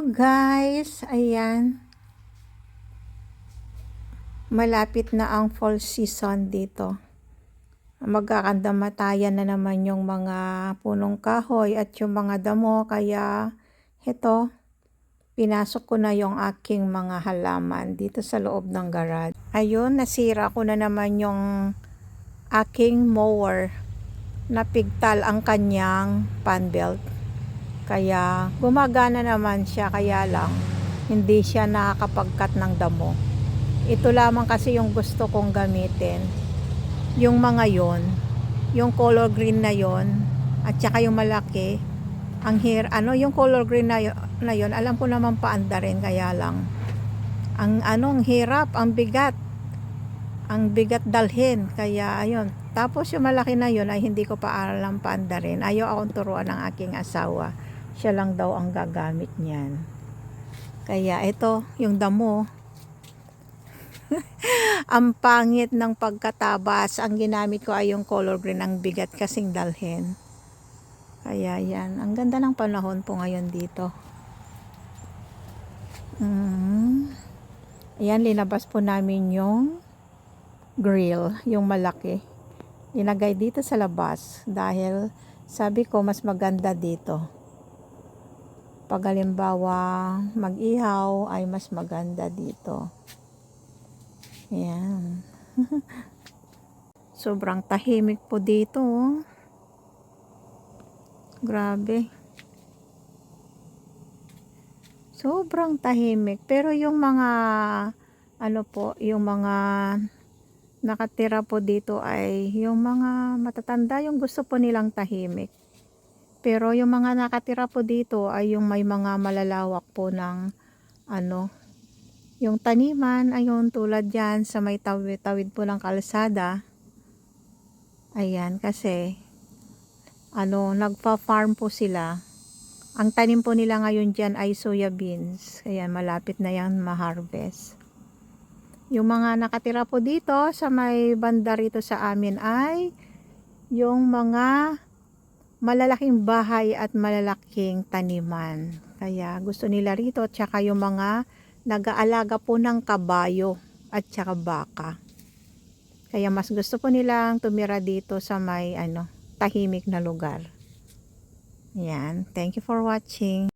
Hello guys, ayan, malapit na ang fall season dito. Magkakandamatayan na naman yung mga punong kahoy at yung mga damo, kaya ito, pinasok ko na yung aking mga halaman dito sa loob ng garage. Ayun, nasira ko na naman yung aking mower, napigtal ang kanyang fan belt. Kaya gumagana naman siya, kaya lang hindi siya nakakapagkat ng damo. Ito lamang kasi yung gusto kong gamitin. Yung mga yon, yung color green na yon, at saka yung malaki, yung color green na yon, alam ko naman paanda rin, kaya lang ang hirap, ang bigat dalhin, kaya ayun. Tapos yung malaki na yon ay hindi ko pa alam paanda rin. Ayaw akong turuan ng aking asawa, siya lang daw ang gagamit niyan. Kaya ito, yung damo, ang pangit ng pagkatabas. Ang ginamit ko ay yung color green, ang bigat kasing dalhin. Kaya yan, ang ganda ng panahon po ngayon dito. Ayan, linabas po namin yung grill, yung malaki. Linagay dito sa labas dahil sabi ko mas maganda dito. Pag halimbawa mag-ihaw ay mas maganda dito. Ayan. Sobrang tahimik po dito. Grabe. Sobrang tahimik. Pero yung mga yung mga nakatira po dito ay yung mga matatanda, yung gusto po nilang tahimik. Pero yung mga nakatira po dito ay yung may mga malalawak po ng yung taniman, ayun, tulad yan sa may tawid po ng kalsada. Ayan, kasi nagpa-farm po sila. Ang tanim po nila ngayon dyan ay soya beans. Ayan, malapit na yan ma-harvest. Yung mga nakatira po dito sa may banda rito sa amin ay yung mga malalaking bahay at malalaking taniman. Kaya gusto nila rito, tsaka yung mga nag-aalaga po ng kabayo at tsaka baka. Kaya mas gusto po nilang tumira dito sa may tahimik na lugar. Yan, thank you for watching.